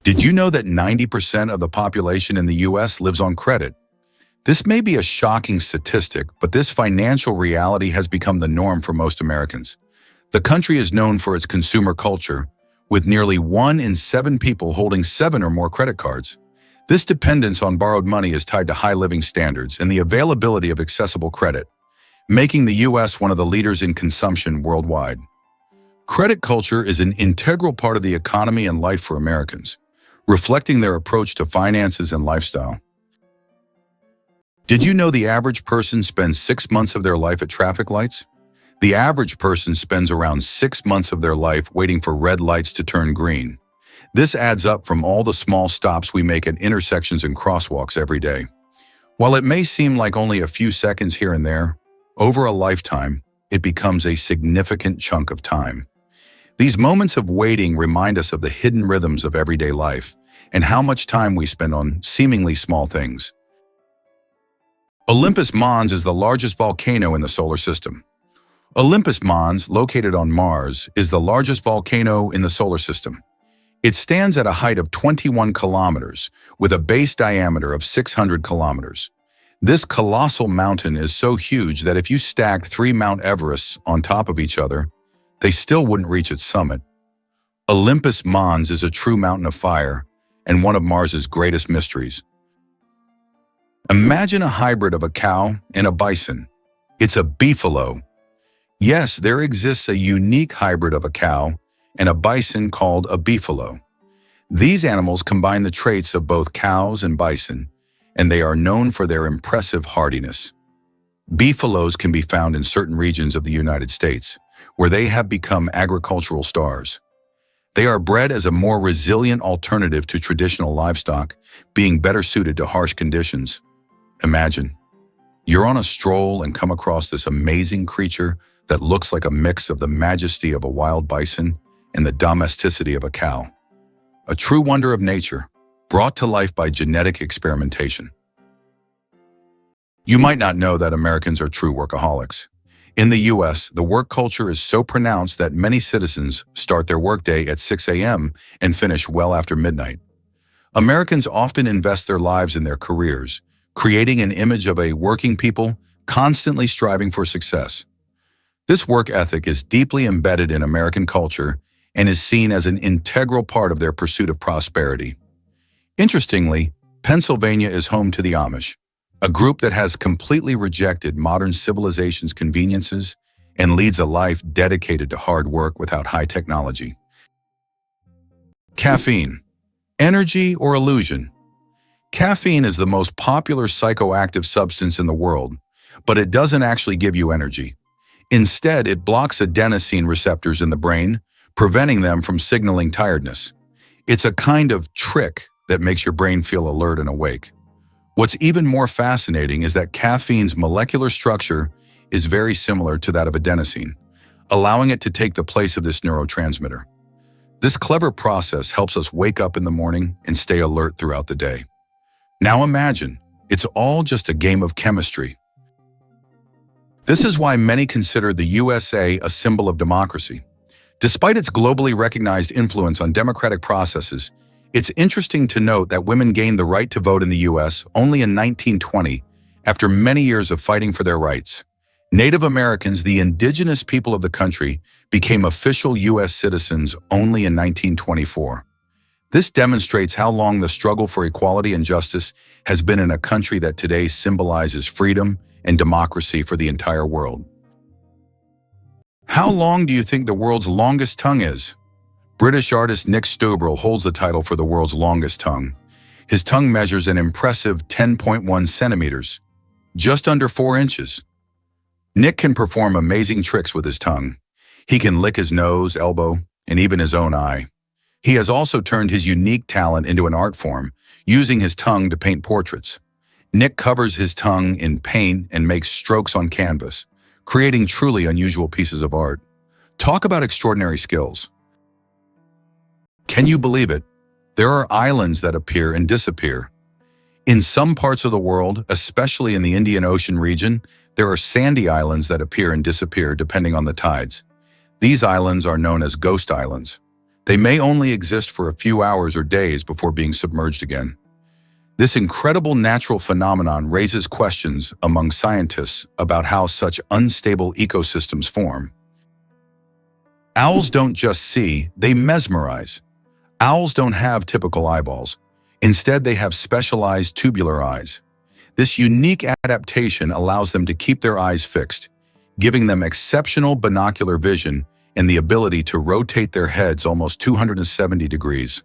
Did you know that 90% of the population in the US lives on credit? This may be a shocking statistic, but this financial reality has become the norm for most Americans. The country is known for its consumer culture, with nearly 1 in 7 people holding 7 or more credit cards. This dependence on borrowed money is tied to high living standards and the availability of accessible credit, making the US one of the leaders in consumption worldwide. Credit culture is an integral part of the economy and life for Americans, reflecting their approach to finances and lifestyle. Did you know the average person spends 6 months of their life at traffic lights? The average person spends around 6 months of their life waiting for red lights to turn green. This adds up from all the small stops we make at intersections and crosswalks every day. While it may seem like only a few seconds here and there, over a lifetime, it becomes a significant chunk of time. These moments of waiting remind us of the hidden rhythms of everyday life and how much time we spend on seemingly small things. Olympus Mons is the largest volcano in the solar system. Olympus Mons, located on Mars, is the largest volcano in the solar system. It stands at a height of 21 kilometers, with a base diameter of 600 kilometers. This colossal mountain is so huge that if you stacked 3 Mount Everests on top of each other, they still wouldn't reach its summit. Olympus Mons is a true mountain of fire and one of Mars's greatest mysteries. Imagine a hybrid of a cow and a bison. It's a beefalo. Yes, there exists a unique hybrid of a cow and a bison called a beefalo. These animals combine the traits of both cows and bison, and they are known for their impressive hardiness. Beefalos can be found in certain regions of the United States, where they have become agricultural stars. They are bred as a more resilient alternative to traditional livestock, being better suited to harsh conditions. Imagine, you're on a stroll and come across this amazing creature that looks like a mix of the majesty of a wild bison and the domesticity of a cow. A true wonder of nature, brought to life by genetic experimentation. You might not know that Americans are true workaholics. In the US, the work culture is so pronounced that many citizens start their workday at 6 a.m. and finish well after midnight. Americans often invest their lives in their careers, creating an image of a working people constantly striving for success. This work ethic is deeply embedded in American culture and is seen as an integral part of their pursuit of prosperity. Interestingly, Pennsylvania is home to the Amish, a group that has completely rejected modern civilization's conveniences and leads a life dedicated to hard work without high technology. Caffeine. Energy or illusion? Caffeine is the most popular psychoactive substance in the world, but it doesn't actually give you energy. Instead, it blocks adenosine receptors in the brain, preventing them from signaling tiredness. It's a kind of trick that makes your brain feel alert and awake. What's even more fascinating is that caffeine's molecular structure is very similar to that of adenosine, allowing it to take the place of this neurotransmitter. This clever process helps us wake up in the morning and stay alert throughout the day. Now imagine, it's all just a game of chemistry. This is why many consider the USA a symbol of democracy. Despite its globally recognized influence on democratic processes, it's interesting to note that women gained the right to vote in the US only in 1920, after many years of fighting for their rights. Native Americans, the indigenous people of the country, became official US citizens only in 1924. This demonstrates how long the struggle for equality and justice has been in a country that today symbolizes freedom and democracy for the entire world. How long do you think the world's longest tongue is? British artist Nick Stubrel holds the title for the world's longest tongue. His tongue measures an impressive 10.1 centimeters, just under 4 inches. Nick can perform amazing tricks with his tongue. He can lick his nose, elbow, and even his own eye. He has also turned his unique talent into an art form, using his tongue to paint portraits. Nick covers his tongue in paint and makes strokes on canvas, creating truly unusual pieces of art. Talk about extraordinary skills. Can you believe it? There are islands that appear and disappear. In some parts of the world, especially in the Indian Ocean region, there are sandy islands that appear and disappear depending on the tides. These islands are known as ghost islands. They may only exist for a few hours or days before being submerged again. This incredible natural phenomenon raises questions among scientists about how such unstable ecosystems form. Owls don't just see, they mesmerize. Owls don't have typical eyeballs. Instead, they have specialized tubular eyes. This unique adaptation allows them to keep their eyes fixed, giving them exceptional binocular vision and the ability to rotate their heads almost 270 degrees.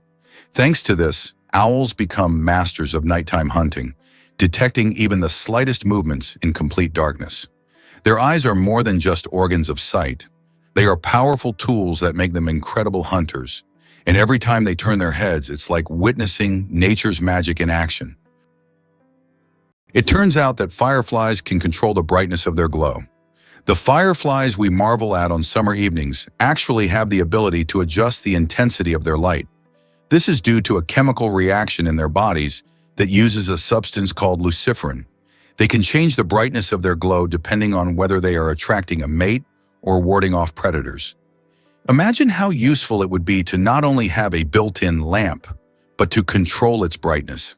Thanks to this, owls become masters of nighttime hunting, detecting even the slightest movements in complete darkness. Their eyes are more than just organs of sight. They are powerful tools that make them incredible hunters. And every time they turn their heads, it's like witnessing nature's magic in action. It turns out that fireflies can control the brightness of their glow. The fireflies we marvel at on summer evenings actually have the ability to adjust the intensity of their light. This is due to a chemical reaction in their bodies that uses a substance called luciferin. They can change the brightness of their glow depending on whether they are attracting a mate or warding off predators. Imagine how useful it would be to not only have a built-in lamp, but to control its brightness.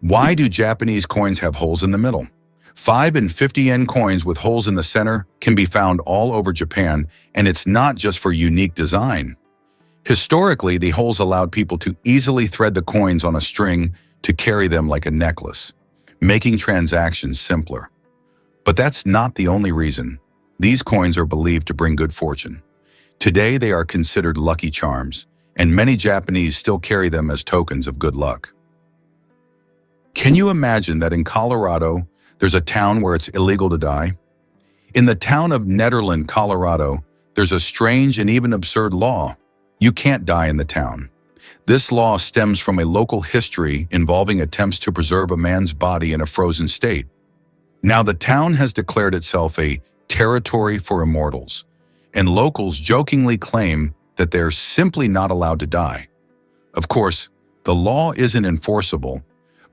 Why do Japanese coins have holes in the middle? 5 and 50 yen coins with holes in the center can be found all over Japan, and it's not just for unique design. Historically, the holes allowed people to easily thread the coins on a string to carry them like a necklace, making transactions simpler. But that's not the only reason. These coins are believed to bring good fortune. Today, they are considered lucky charms, and many Japanese still carry them as tokens of good luck. Can you imagine that in Colorado, there's a town where it's illegal to die? In the town of Nederland, Colorado, there's a strange and even absurd law. You can't die in the town. This law stems from a local history involving attempts to preserve a man's body in a frozen state. Now, the town has declared itself a territory for immortals, and locals jokingly claim that they're simply not allowed to die. Of course, the law isn't enforceable,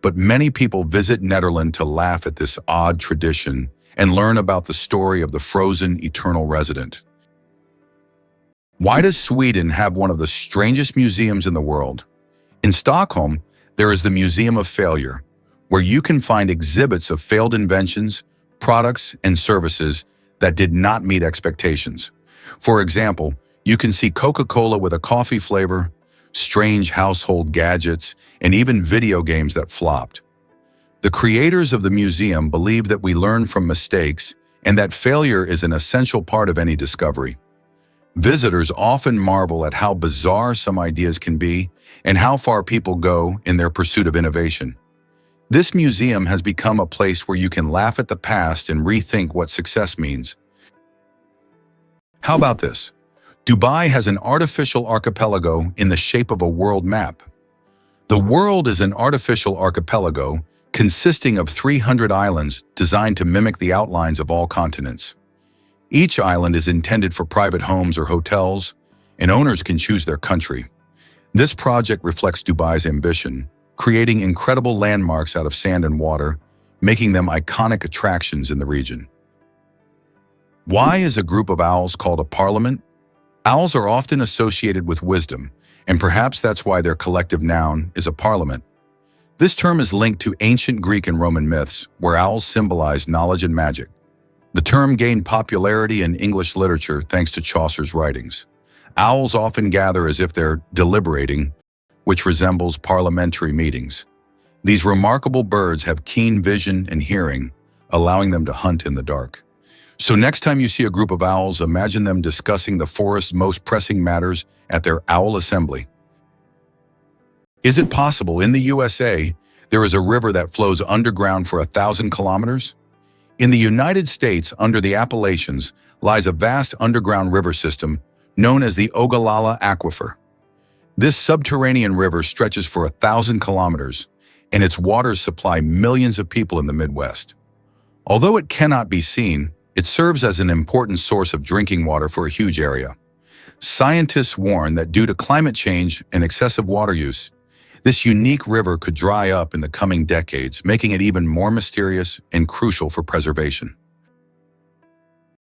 but many people visit Nederland to laugh at this odd tradition and learn about the story of the frozen eternal resident. Why does Sweden have one of the strangest museums in the world? In Stockholm, there is the Museum of Failure, where you can find exhibits of failed inventions, products, and services that did not meet expectations. For example, you can see Coca-Cola with a coffee flavor, strange household gadgets, and even video games that flopped. The creators of the museum believe that we learn from mistakes and that failure is an essential part of any discovery. Visitors often marvel at how bizarre some ideas can be and how far people go in their pursuit of innovation. This museum has become a place where you can laugh at the past and rethink what success means. How about this? Dubai has an artificial archipelago in the shape of a world map. The world is an artificial archipelago consisting of 300 islands designed to mimic the outlines of all continents. Each island is intended for private homes or hotels, and owners can choose their country. This project reflects Dubai's ambition, creating incredible landmarks out of sand and water, making them iconic attractions in the region. Why is a group of owls called a parliament? Owls are often associated with wisdom, and perhaps that's why their collective noun is a parliament. This term is linked to ancient Greek and Roman myths, where owls symbolize knowledge and magic. The term gained popularity in English literature thanks to Chaucer's writings. Owls often gather as if they're deliberating, which resembles parliamentary meetings. These remarkable birds have keen vision and hearing, allowing them to hunt in the dark. So next time you see a group of owls, imagine them discussing the forest's most pressing matters at their owl assembly. Is it possible in the USA there is a river that flows underground for 1,000 kilometers? In the United States, under the Appalachians, lies a vast underground river system known as the Ogallala Aquifer. This subterranean river stretches for 1,000 kilometers, and its waters supply millions of people in the Midwest. Although it cannot be seen, it serves as an important source of drinking water for a huge area. Scientists warn that due to climate change and excessive water use, this unique river could dry up in the coming decades, making it even more mysterious and crucial for preservation.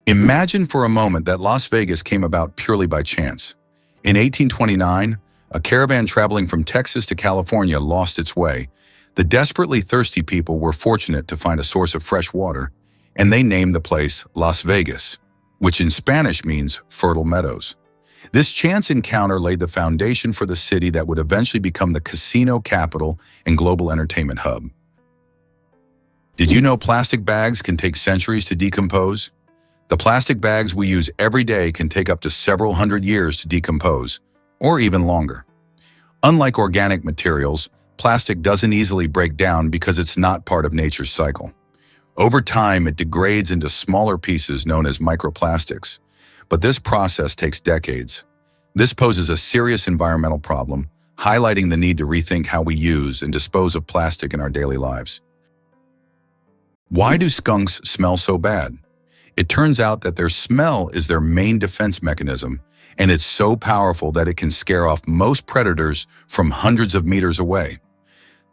Imagine for a moment that Las Vegas came about purely by chance. In 1829, a caravan traveling from Texas to California lost its way. The desperately thirsty people were fortunate to find a source of fresh water, and they named the place Las Vegas, which in Spanish means fertile meadows. This chance encounter laid the foundation for the city that would eventually become the casino capital and global entertainment hub. Did you know plastic bags can take centuries to decompose? The plastic bags we use every day can take up to several hundred years to decompose, or even longer. Unlike organic materials, plastic doesn't easily break down because it's not part of nature's cycle. Over time, it degrades into smaller pieces known as microplastics, but this process takes decades. This poses a serious environmental problem, highlighting the need to rethink how we use and dispose of plastic in our daily lives. Why do skunks smell so bad? It turns out that their smell is their main defense mechanism, and it's so powerful that it can scare off most predators from hundreds of meters away.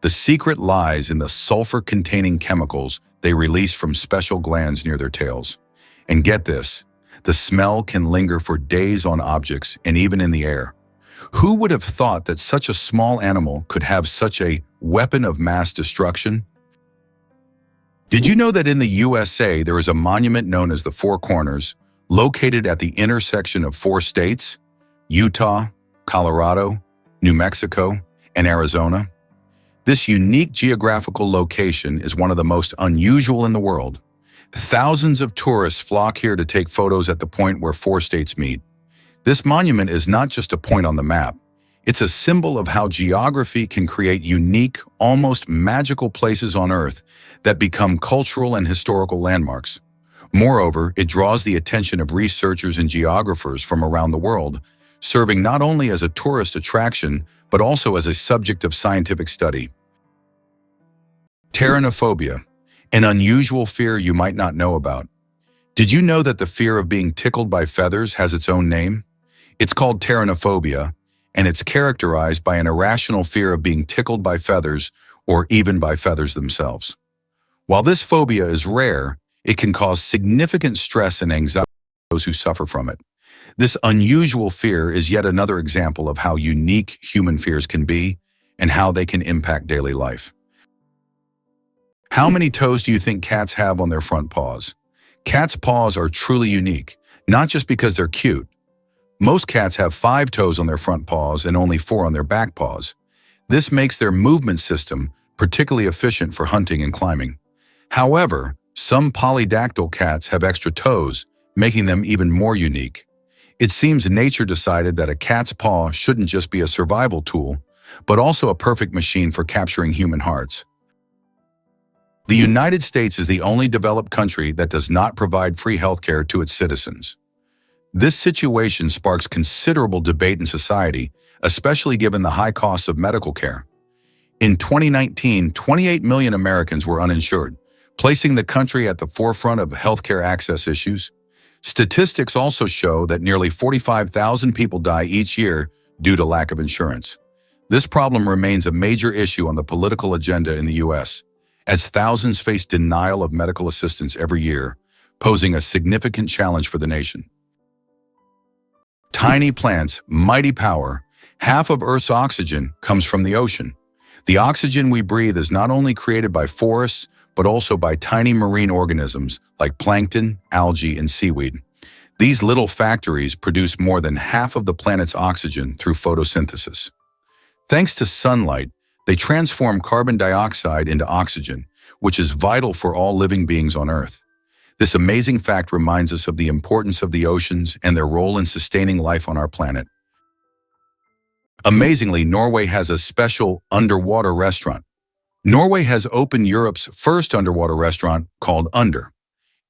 The secret lies in the sulfur-containing chemicals they release from special glands near their tails. And get this, the smell can linger for days on objects and even in the air. Who would have thought that such a small animal could have such a weapon of mass destruction? Did you know that in the USA there is a monument known as the Four Corners, located at the intersection of 4 states, Utah, Colorado, New Mexico, and Arizona? This unique geographical location is one of the most unusual in the world. Thousands of tourists flock here to take photos at the point where 4 states meet. This monument is not just a point on the map. It's a symbol of how geography can create unique, almost magical places on Earth that become cultural and historical landmarks. Moreover, it draws the attention of researchers and geographers from around the world, serving not only as a tourist attraction, but also as a subject of scientific study. Pteronophobia, an unusual fear you might not know about. Did you know that the fear of being tickled by feathers has its own name? It's called pteronophobia, and it's characterized by an irrational fear of being tickled by feathers or even by feathers themselves. While this phobia is rare, it can cause significant stress and anxiety for those who suffer from it. This unusual fear is yet another example of how unique human fears can be and how they can impact daily life. How many toes do you think cats have on their front paws? Cats' paws are truly unique, not just because they're cute. Most cats have 5 toes on their front paws and only 4 on their back paws. This makes their movement system particularly efficient for hunting and climbing. However, some polydactyl cats have extra toes, making them even more unique. It seems nature decided that a cat's paw shouldn't just be a survival tool, but also a perfect machine for capturing human hearts. The United States is the only developed country that does not provide free healthcare to its citizens. This situation sparks considerable debate in society, especially given the high costs of medical care. In 2019, 28 million Americans were uninsured, placing the country at the forefront of healthcare access issues. Statistics also show that nearly 45,000 people die each year due to lack of insurance. This problem remains a major issue on the political agenda in the U.S., as thousands face denial of medical assistance every year, posing a significant challenge for the nation. Tiny plants, mighty power. Half of Earth's oxygen comes from the ocean. The oxygen we breathe is not only created by forests, but also by tiny marine organisms like plankton, algae, and seaweed. These little factories produce more than half of the planet's oxygen through photosynthesis. Thanks to sunlight, they transform carbon dioxide into oxygen, which is vital for all living beings on Earth. This amazing fact reminds us of the importance of the oceans and their role in sustaining life on our planet. Amazingly, Norway has a special underwater restaurant. Norway has opened Europe's first underwater restaurant called Under.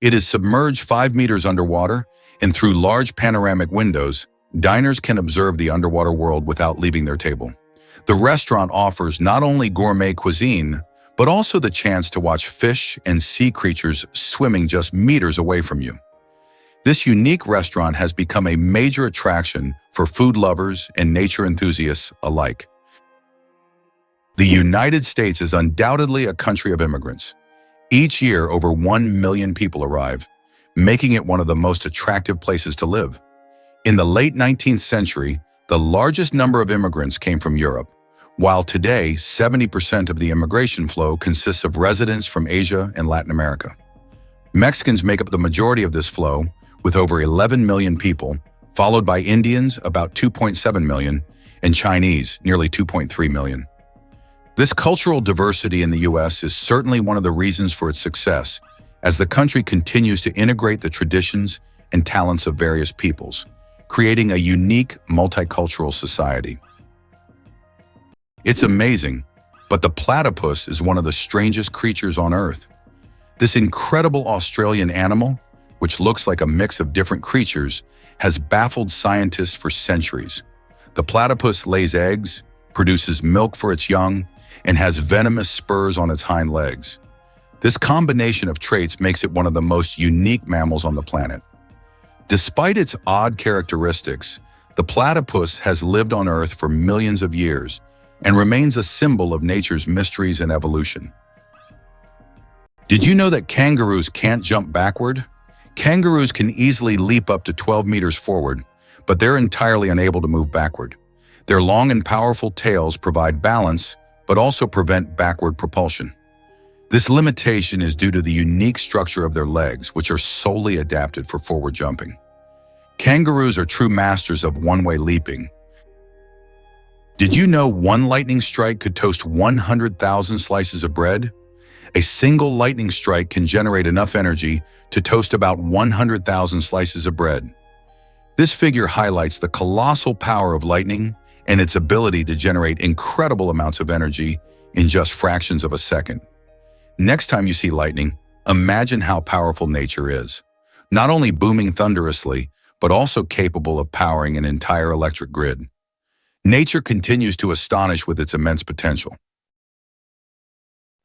It is submerged 5 meters underwater, and through large panoramic windows, diners can observe the underwater world without leaving their table. The restaurant offers not only gourmet cuisine, but also the chance to watch fish and sea creatures swimming just meters away from you. This unique restaurant has become a major attraction for food lovers and nature enthusiasts alike. The United States is undoubtedly a country of immigrants. Each year, over 1 million people arrive, making it one of the most attractive places to live. In the late 19th century, The largest number of immigrants came from Europe, while today 70% of the immigration flow consists of residents from Asia and Latin America. Mexicans make up the majority of this flow, with over 11 million people, followed by Indians, about 2.7 million, and Chinese, nearly 2.3 million. This cultural diversity in the U.S. is certainly one of the reasons for its success, as the country continues to integrate the traditions and talents of various peoples, creating a unique multicultural society. It's amazing, but the platypus is one of the strangest creatures on Earth. This incredible Australian animal, which looks like a mix of different creatures, has baffled scientists for centuries. The platypus lays eggs, produces milk for its young, and has venomous spurs on its hind legs. This combination of traits makes it one of the most unique mammals on the planet. Despite its odd characteristics, the platypus has lived on Earth for millions of years and remains a symbol of nature's mysteries and evolution. Did you know that kangaroos can't jump backward? Kangaroos can easily leap up to 12 meters forward, but they're entirely unable to move backward. Their long and powerful tails provide balance, but also prevent backward propulsion. This limitation is due to the unique structure of their legs, which are solely adapted for forward jumping. Kangaroos are true masters of one-way leaping. Did you know one lightning strike could toast 100,000 slices of bread? A single lightning strike can generate enough energy to toast about 100,000 slices of bread. This figure highlights the colossal power of lightning and its ability to generate incredible amounts of energy in just fractions of a second. Next time you see lightning, imagine how powerful nature is. Not only booming thunderously, but also capable of powering an entire electric grid. Nature continues to astonish with its immense potential.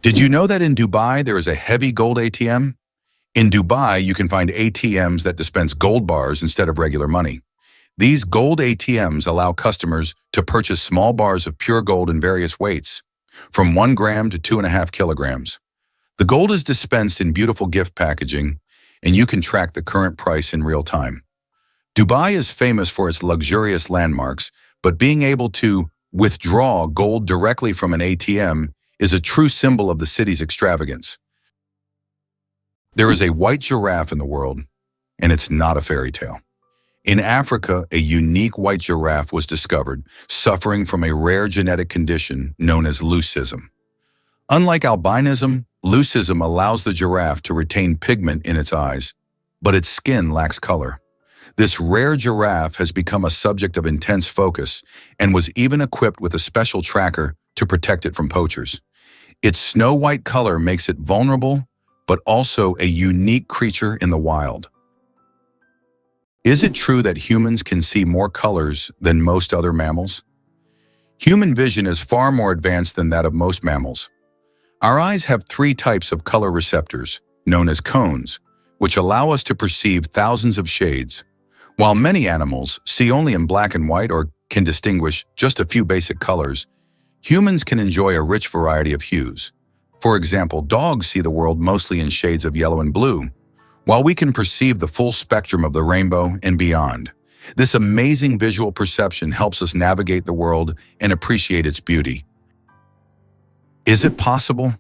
Did you know that in Dubai there is a heavy gold ATM? In Dubai, you can find ATMs that dispense gold bars instead of regular money. These gold ATMs allow customers to purchase small bars of pure gold in various weights, from 1 gram to 2.5 kilograms. The gold is dispensed in beautiful gift packaging, and you can track the current price in real time. Dubai is famous for its luxurious landmarks, but being able to withdraw gold directly from an ATM is a true symbol of the city's extravagance. There is a white giraffe in the world, and it's not a fairy tale. In Africa, a unique white giraffe was discovered, suffering from a rare genetic condition known as leucism. Unlike albinism, leucism allows the giraffe to retain pigment in its eyes, but its skin lacks color. This rare giraffe has become a subject of intense focus and was even equipped with a special tracker to protect it from poachers. Its snow-white color makes it vulnerable, but also a unique creature in the wild. Is it true that humans can see more colors than most other mammals? Human vision is far more advanced than that of most mammals. Our eyes have 3 types of color receptors, known as cones, which allow us to perceive thousands of shades. While many animals see only in black and white or can distinguish just a few basic colors, humans can enjoy a rich variety of hues. For example, dogs see the world mostly in shades of yellow and blue, while we can perceive the full spectrum of the rainbow and beyond. This amazing visual perception helps us navigate the world and appreciate its beauty. Is it possible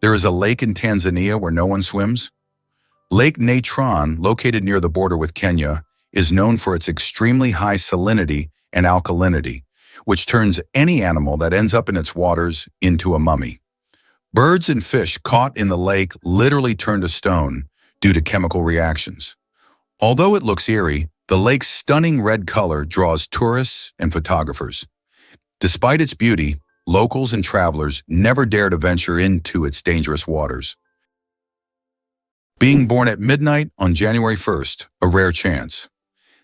there is a lake in Tanzania where no one swims? Lake Natron, located near the border with Kenya, is known for its extremely high salinity and alkalinity, which turns any animal that ends up in its waters into a mummy. Birds and fish caught in the lake literally turn to stone due to chemical reactions. Although it looks eerie, the lake's stunning red color draws tourists and photographers. Despite its beauty, locals and travelers never dare to venture into its dangerous waters. Being born at midnight on January 1st, a rare chance.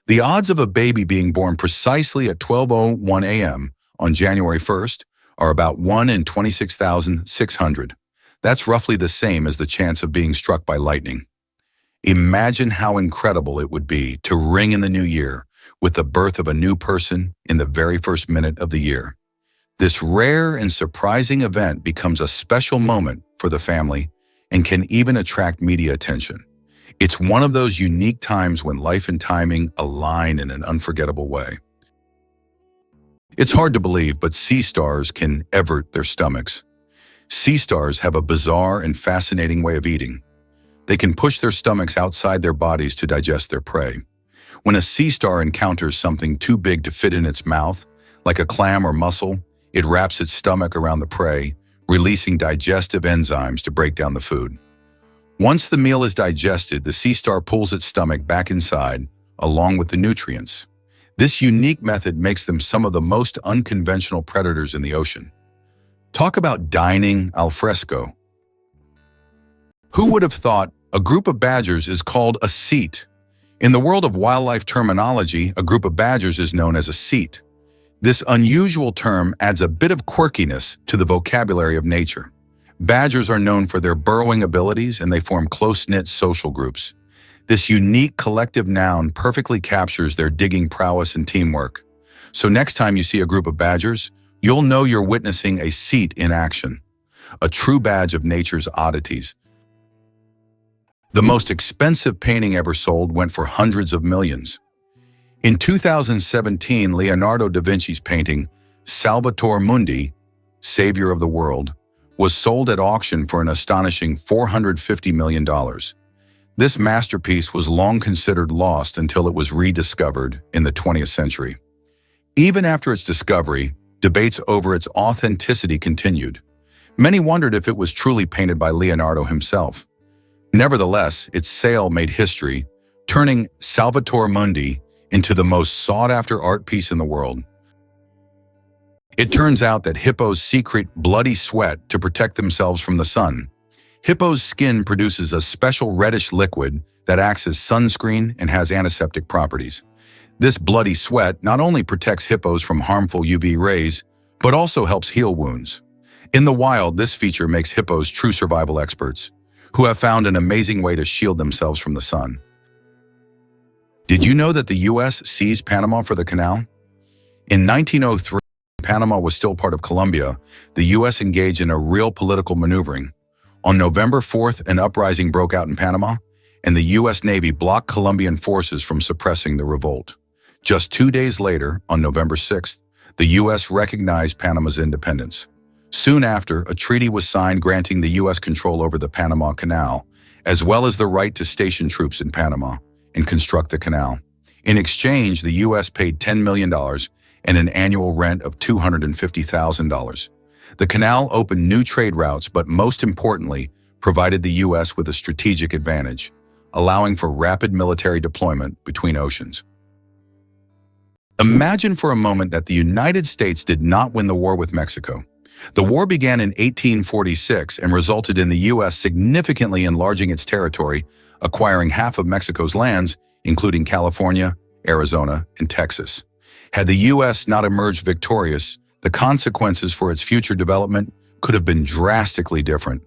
The odds of a baby being born precisely at 12:01 a.m. on January 1st are about 1 in 26,600. That's roughly the same as the chance of being struck by lightning. Imagine how incredible it would be to ring in the new year with the birth of a new person in the very first minute of the year. This rare and surprising event becomes a special moment for the family and can even attract media attention. It's one of those unique times when life and timing align in an unforgettable way. It's hard to believe, but sea stars can evert their stomachs. Sea stars have a bizarre and fascinating way of eating. They can push their stomachs outside their bodies to digest their prey. When a sea star encounters something too big to fit in its mouth, like a clam or mussel, it wraps its stomach around the prey, releasing digestive enzymes to break down the food. Once the meal is digested, the sea star pulls its stomach back inside, along with the nutrients. This unique method makes them some of the most unconventional predators in the ocean. Talk about dining al fresco. Who would have thought a group of badgers is called a seat? In the world of wildlife terminology, a group of badgers is known as a seat. This unusual term adds a bit of quirkiness to the vocabulary of nature. Badgers are known for their burrowing abilities, and they form close-knit social groups. This unique collective noun perfectly captures their digging prowess and teamwork. So next time you see a group of badgers, you'll know you're witnessing a seat in action, a true badge of nature's oddities. The most expensive painting ever sold went for hundreds of millions. In 2017, Leonardo da Vinci's painting, Salvator Mundi, Savior of the World, was sold at auction for an astonishing $450 million. This masterpiece was long considered lost until it was rediscovered in the 20th century. Even after its discovery, debates over its authenticity continued. Many wondered if it was truly painted by Leonardo himself. Nevertheless, its sale made history, turning Salvator Mundi into the most sought-after art piece in the world. It turns out that hippos secrete bloody sweat to protect themselves from the sun. Hippo's skin produces a special reddish liquid that acts as sunscreen and has antiseptic properties. This bloody sweat not only protects hippos from harmful UV rays, but also helps heal wounds. In the wild, this feature makes hippos true survival experts, who have found an amazing way to shield themselves from the sun. Did you know that the U.S. seized Panama for the canal? In 1903, Panama was still part of Colombia. The U.S. engaged in a real political maneuvering. On November 4th, an uprising broke out in Panama, and the U.S. Navy blocked Colombian forces from suppressing the revolt. Just 2 days later, on November 6th, the U.S. recognized Panama's independence. Soon after, a treaty was signed granting the U.S. control over the Panama Canal, as well as the right to station troops in Panama and construct the canal. In exchange, the U.S. paid $10 million and an annual rent of $250,000. The canal opened new trade routes, but most importantly, provided the U.S. with a strategic advantage, allowing for rapid military deployment between oceans. Imagine for a moment that the United States did not win the war with Mexico. The war began in 1846 and resulted in the U.S. significantly enlarging its territory, acquiring half of Mexico's lands, including California, Arizona, and Texas. Had the U.S. not emerged victorious, the consequences for its future development could have been drastically different.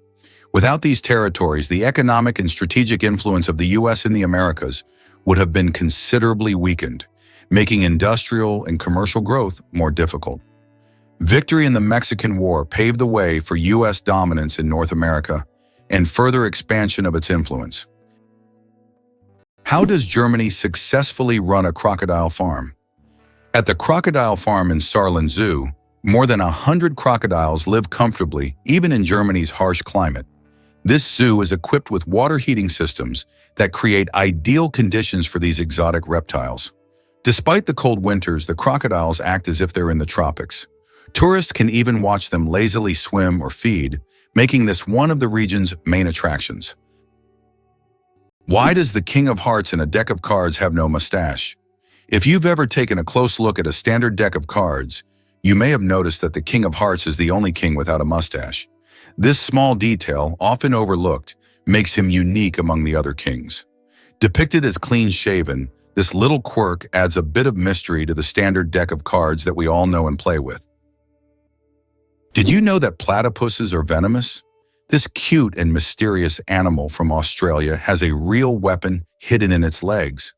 Without these territories, the economic and strategic influence of the U.S. in the Americas would have been considerably weakened, making industrial and commercial growth more difficult. Victory in the Mexican War paved the way for U.S. dominance in North America and further expansion of its influence. How does Germany successfully run a crocodile farm? At the crocodile farm in Saarland Zoo, more than 100 crocodiles live comfortably, even in Germany's harsh climate. This zoo is equipped with water heating systems that create ideal conditions for these exotic reptiles. Despite the cold winters, the crocodiles act as if they're in the tropics. Tourists can even watch them lazily swim or feed, making this one of the region's main attractions. Why does the King of Hearts in a deck of cards have no mustache? If you've ever taken a close look at a standard deck of cards, you may have noticed that the King of Hearts is the only king without a mustache. This small detail, often overlooked, makes him unique among the other kings. Depicted as clean-shaven, this little quirk adds a bit of mystery to the standard deck of cards that we all know and play with. Did you know that platypuses are venomous? This cute and mysterious animal from Australia has a real weapon hidden in its legs.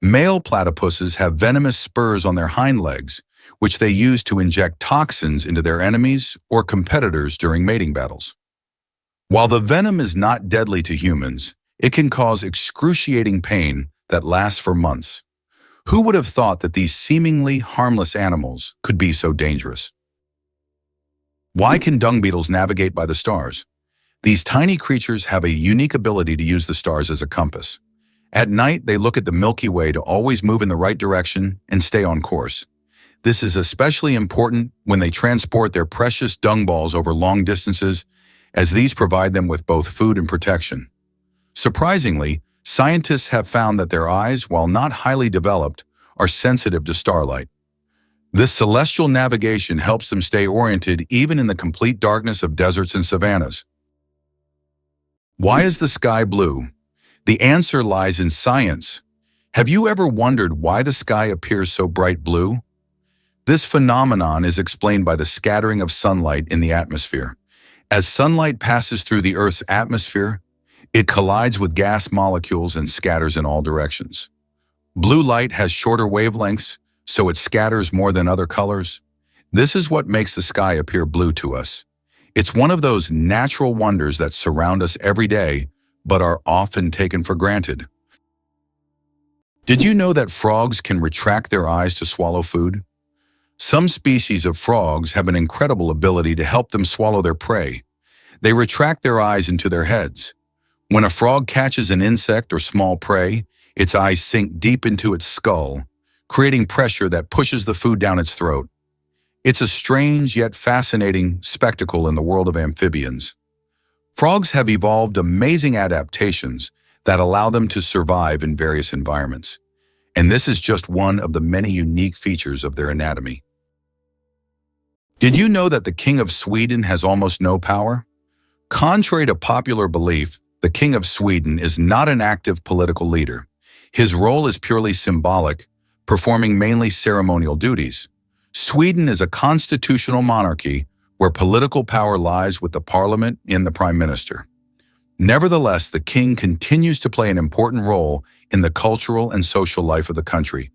Male platypuses have venomous spurs on their hind legs, which they use to inject toxins into their enemies or competitors during mating battles. While the venom is not deadly to humans, it can cause excruciating pain that lasts for months. Who would have thought that these seemingly harmless animals could be so dangerous? Why can dung beetles navigate by the stars? These tiny creatures have a unique ability to use the stars as a compass. At night, they look at the Milky Way to always move in the right direction and stay on course. This is especially important when they transport their precious dung balls over long distances, as these provide them with both food and protection. Surprisingly, scientists have found that their eyes, while not highly developed, are sensitive to starlight. This celestial navigation helps them stay oriented even in the complete darkness of deserts and savannas. Why is the sky blue? The answer lies in science. Have you ever wondered why the sky appears so bright blue? This phenomenon is explained by the scattering of sunlight in the atmosphere. As sunlight passes through the Earth's atmosphere, it collides with gas molecules and scatters in all directions. Blue light has shorter wavelengths, so it scatters more than other colors. This is what makes the sky appear blue to us. It's one of those natural wonders that surround us every day, but are often taken for granted. Did you know that frogs can retract their eyes to swallow food? Some species of frogs have an incredible ability to help them swallow their prey. They retract their eyes into their heads. When a frog catches an insect or small prey, its eyes sink deep into its skull, creating pressure that pushes the food down its throat. It's a strange yet fascinating spectacle in the world of amphibians. Frogs have evolved amazing adaptations that allow them to survive in various environments. And this is just one of the many unique features of their anatomy. Did you know that the King of Sweden has almost no power? Contrary to popular belief, the King of Sweden is not an active political leader. His role is purely symbolic, performing mainly ceremonial duties. Sweden is a constitutional monarchy where political power lies with the parliament and the prime minister. Nevertheless, the king continues to play an important role in the cultural and social life of the country,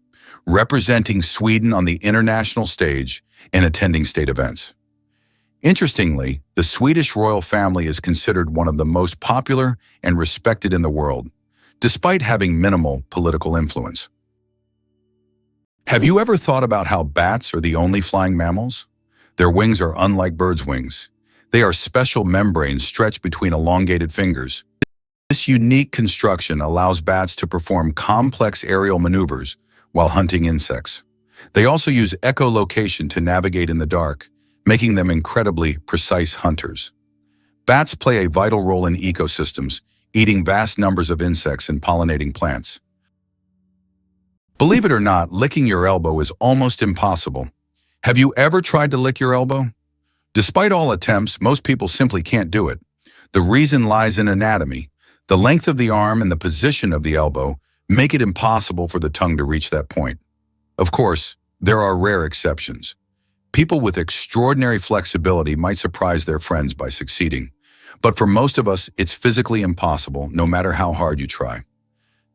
representing Sweden on the international stage and attending state events. Interestingly, the Swedish royal family is considered one of the most popular and respected in the world, despite having minimal political influence. Have you ever thought about how bats are the only flying mammals? Their wings are unlike birds' wings. They are special membranes stretched between elongated fingers. This unique construction allows bats to perform complex aerial maneuvers while hunting insects. They also use echolocation to navigate in the dark, making them incredibly precise hunters. Bats play a vital role in ecosystems, eating vast numbers of insects and pollinating plants. Believe it or not, licking your elbow is almost impossible. Have you ever tried to lick your elbow? Despite all attempts, most people simply can't do it. The reason lies in anatomy. The length of the arm and the position of the elbow make it impossible for the tongue to reach that point. Of course, there are rare exceptions. People with extraordinary flexibility might surprise their friends by succeeding. But for most of us, it's physically impossible, no matter how hard you try.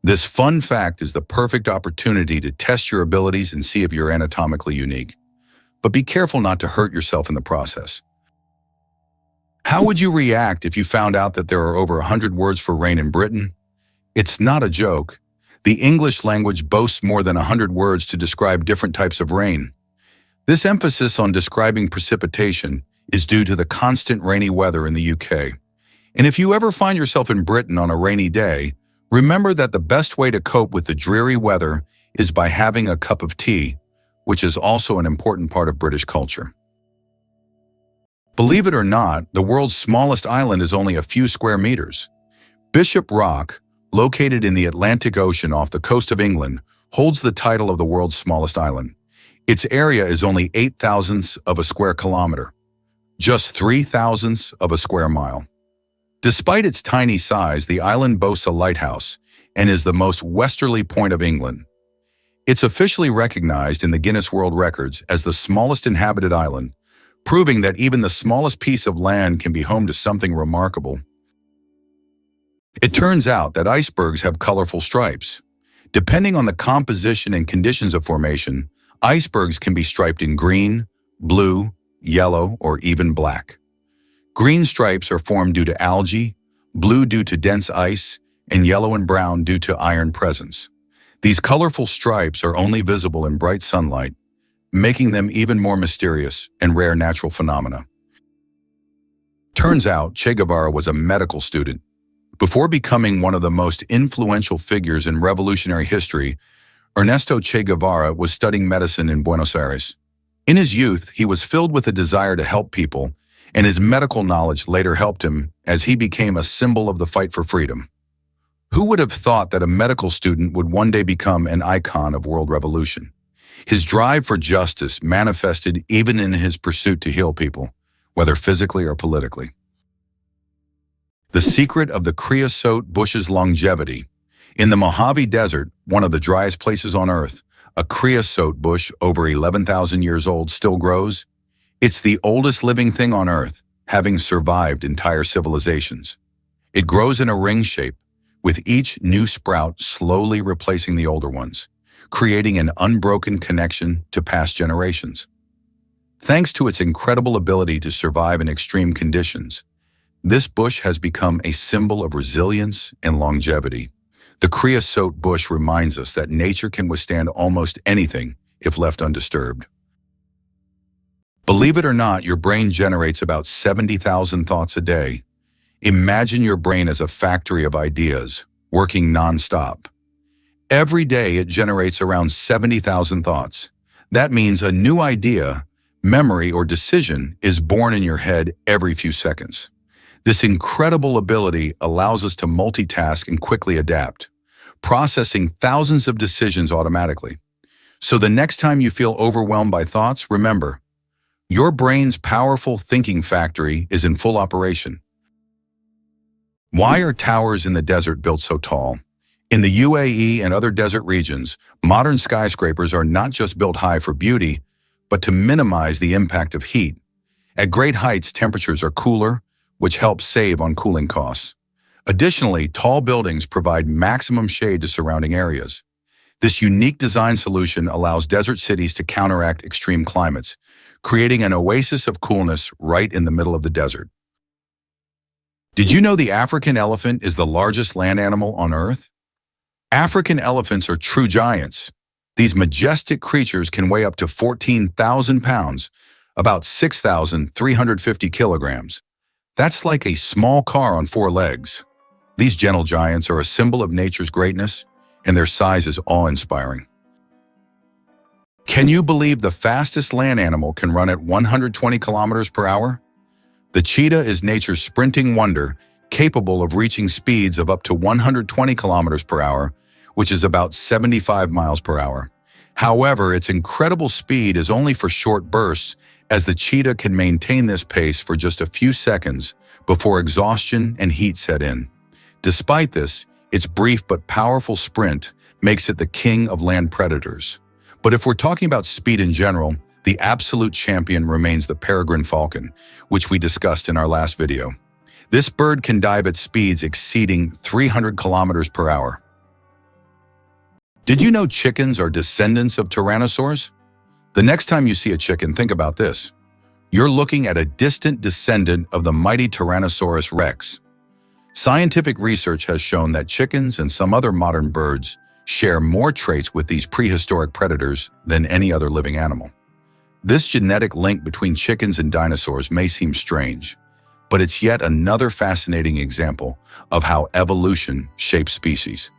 This fun fact is the perfect opportunity to test your abilities and see if you're anatomically unique. But be careful not to hurt yourself in the process. How would you react if you found out that there are over 100 words for rain in Britain? It's not a joke. The English language boasts more than 100 words to describe different types of rain. This emphasis on describing precipitation is due to the constant rainy weather in the UK. And if you ever find yourself in Britain on a rainy day, remember that the best way to cope with the dreary weather is by having a cup of tea, which is also an important part of British culture. Believe it or not, the world's smallest island is only a few square meters. Bishop Rock, located in the Atlantic Ocean off the coast of England, holds the title of the world's smallest island. Its area is only 8 thousandths of a square kilometer, just 3 thousandths of a square mile. Despite its tiny size, the island boasts a lighthouse and is the most westerly point of England. It's officially recognized in the Guinness World Records as the smallest inhabited island, proving that even the smallest piece of land can be home to something remarkable. It turns out that icebergs have colorful stripes. Depending on the composition and conditions of formation, icebergs can be striped in green, blue, yellow, or even black. Green stripes are formed due to algae, blue due to dense ice, and yellow and brown due to iron presence. These colorful stripes are only visible in bright sunlight, making them even more mysterious and rare natural phenomena. Turns out Che Guevara was a medical student. Before becoming one of the most influential figures in revolutionary history, Ernesto Che Guevara was studying medicine in Buenos Aires. In his youth, he was filled with a desire to help people, and his medical knowledge later helped him as he became a symbol of the fight for freedom. Who would have thought that a medical student would one day become an icon of world revolution? His drive for justice manifested even in his pursuit to heal people, whether physically or politically. The secret of the creosote bush's longevity. In the Mojave Desert, one of the driest places on Earth, a creosote bush over 11,000 years old still grows. It's the oldest living thing on Earth, having survived entire civilizations. It grows in a ring shape, with each new sprout slowly replacing the older ones, creating an unbroken connection to past generations. Thanks to its incredible ability to survive in extreme conditions, this bush has become a symbol of resilience and longevity. The creosote bush reminds us that nature can withstand almost anything if left undisturbed. Believe it or not, your brain generates about 70,000 thoughts a day. Imagine your brain as a factory of ideas, working non-stop. Every day it generates around 70,000 thoughts. That means a new idea, memory, or decision is born in your head every few seconds. This incredible ability allows us to multitask and quickly adapt, processing thousands of decisions automatically. So the next time you feel overwhelmed by thoughts, remember, your brain's powerful thinking factory is in full operation. Why are towers in the desert built so tall? In the UAE and other desert regions, modern skyscrapers are not just built high for beauty, but to minimize the impact of heat. At great heights, temperatures are cooler, which helps save on cooling costs. Additionally, tall buildings provide maximum shade to surrounding areas. This unique design solution allows desert cities to counteract extreme climates, creating an oasis of coolness right in the middle of the desert. Did you know the African elephant is the largest land animal on Earth? African elephants are true giants. These majestic creatures can weigh up to 14,000 pounds, about 6,350 kilograms. That's like a small car on 4 legs. These gentle giants are a symbol of nature's greatness, and their size is awe-inspiring. Can you believe the fastest land animal can run at 120 kilometers per hour? The cheetah is nature's sprinting wonder, capable of reaching speeds of up to 120 kilometers per hour, which is about 75 miles per hour. However, its incredible speed is only for short bursts, as the cheetah can maintain this pace for just a few seconds before exhaustion and heat set in. Despite this, its brief but powerful sprint makes it the king of land predators. But if we're talking about speed in general, the absolute champion remains the peregrine falcon, which we discussed in our last video. This bird can dive at speeds exceeding 300 kilometers per hour. Did you know chickens are descendants of tyrannosaurs? The next time you see a chicken, think about this. You're looking at a distant descendant of the mighty Tyrannosaurus rex. Scientific research has shown that chickens and some other modern birds share more traits with these prehistoric predators than any other living animal. This genetic link between chickens and dinosaurs may seem strange, but it's yet another fascinating example of how evolution shapes species.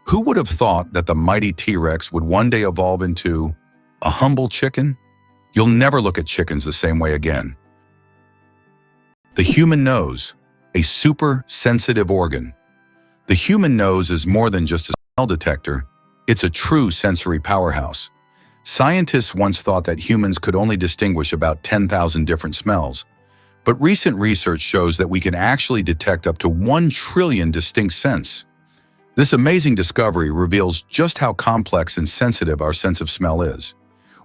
Who would have thought that the mighty T-Rex would one day evolve into a humble chicken? You'll never look at chickens the same way again. The human nose, a super sensitive organ. The human nose is more than just a smell detector, it's a true sensory powerhouse. Scientists once thought that humans could only distinguish about 10,000 different smells, but recent research shows that we can actually detect up to 1 trillion distinct scents. This amazing discovery reveals just how complex and sensitive our sense of smell is.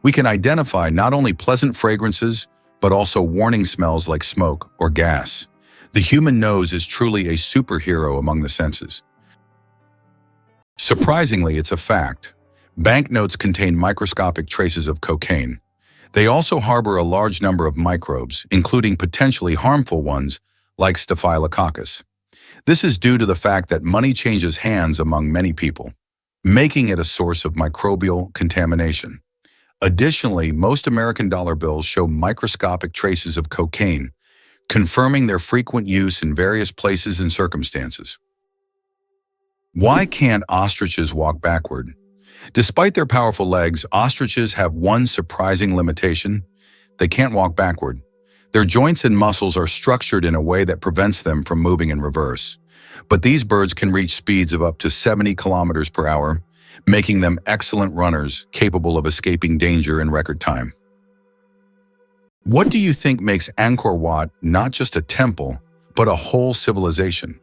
We can identify not only pleasant fragrances, but also warning smells like smoke or gas. The human nose is truly a superhero among the senses. Surprisingly, it's a fact. Banknotes contain microscopic traces of cocaine. They also harbor a large number of microbes, including potentially harmful ones like Staphylococcus. This is due to the fact that money changes hands among many people. making it a source of microbial contamination. Additionally, most American dollar bills show microscopic traces of cocaine, confirming their frequent use in various places and circumstances. Why can't ostriches walk backward? Despite their powerful legs, ostriches have one surprising limitation: they can't walk backward. Their joints and muscles are structured in a way that prevents them from moving in reverse. But these birds can reach speeds of up to 70 kilometers per hour, making them excellent runners capable of escaping danger in record time. What do you think makes Angkor Wat not just a temple, but a whole civilization?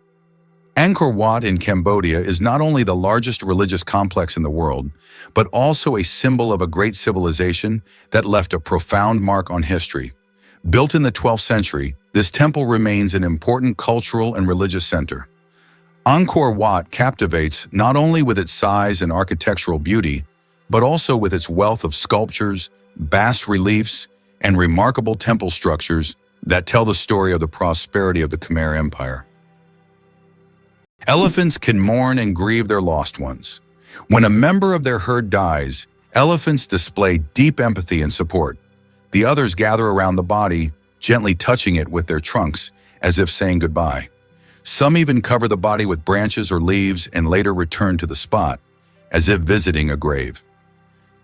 Angkor Wat in Cambodia is not only the largest religious complex in the world, but also a symbol of a great civilization that left a profound mark on history. Built in the 12th century, this temple remains an important cultural and religious center. Angkor Wat captivates not only with its size and architectural beauty, but also with its wealth of sculptures, bas reliefs, and remarkable temple structures that tell the story of the prosperity of the Khmer Empire. Elephants can mourn and grieve their lost ones. When a member of their herd dies, elephants display deep empathy and support. The others gather around the body, gently touching it with their trunks, as if saying goodbye. Some even cover the body with branches or leaves and later return to the spot, as if visiting a grave.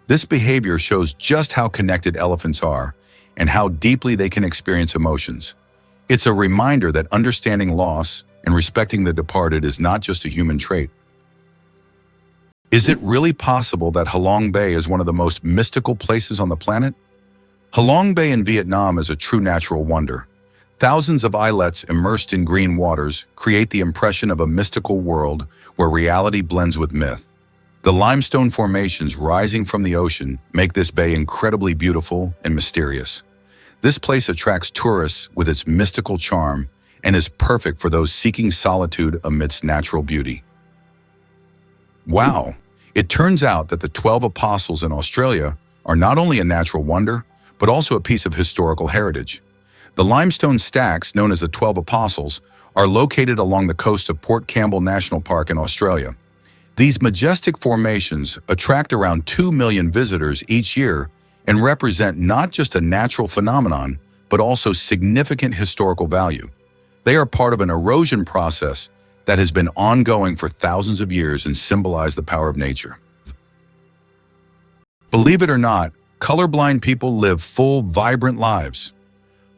This behavior shows just how connected elephants are and how deeply they can experience emotions. It's a reminder that understanding loss and respecting the departed is not just a human trait. Is it really possible that Halong Bay is one of the most mystical places on the planet? Halong Bay in Vietnam is a true natural wonder. Thousands of islets immersed in green waters create the impression of a mystical world where reality blends with myth. The limestone formations rising from the ocean make this bay incredibly beautiful and mysterious. This place attracts tourists with its mystical charm and is perfect for those seeking solitude amidst natural beauty. Wow! It turns out that the 12 apostles in Australia are not only a natural wonder, but also a piece of historical heritage. The limestone stacks, known as the 12 Apostles, are located along the coast of Port Campbell National Park in Australia. These majestic formations attract around 2 million visitors each year and represent not just a natural phenomenon, but also significant historical value. They are part of an erosion process that has been ongoing for thousands of years and symbolize the power of nature. Believe it or not, colorblind people live full, vibrant lives.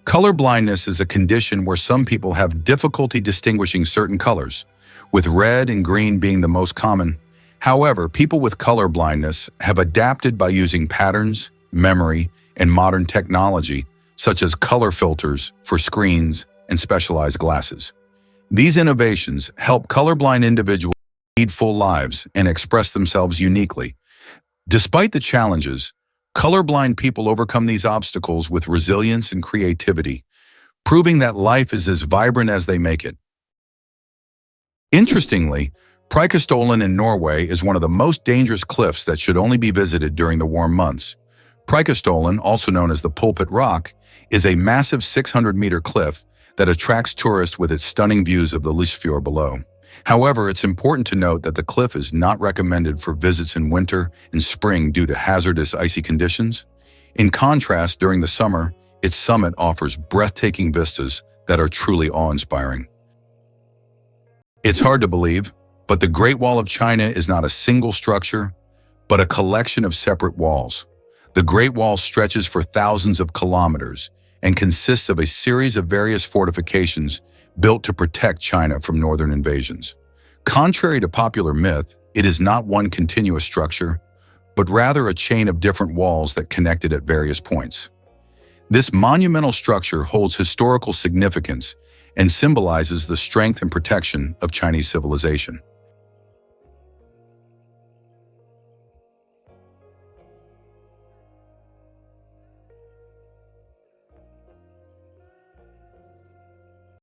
Colorblindness is a condition where some people have difficulty distinguishing certain colors, with red and green being the most common. However, people with colorblindness have adapted by using patterns, memory, and modern technology, such as color filters for screens and specialized glasses. These innovations help colorblind individuals lead full lives and express themselves uniquely. Despite the challenges, colorblind people overcome these obstacles with resilience and creativity, proving that life is as vibrant as they make it. Interestingly, Preikestolen in Norway is one of the most dangerous cliffs that should only be visited during the warm months. Preikestolen, also known as the Pulpit Rock, is a massive 600-meter cliff that attracts tourists with its stunning views of the Lysefjord below. However, it's important to note that the cliff is not recommended for visits in winter and spring due to hazardous icy conditions. In contrast, during the summer, its summit offers breathtaking vistas that are truly awe-inspiring. It's hard to believe, but the Great Wall of China is not a single structure, but a collection of separate walls. The Great Wall stretches for thousands of kilometers and consists of a series of various fortifications built to protect China from northern invasions. Contrary to popular myth, it is not one continuous structure, but rather a chain of different walls that connect it at various points. This monumental structure holds historical significance and symbolizes the strength and protection of Chinese civilization.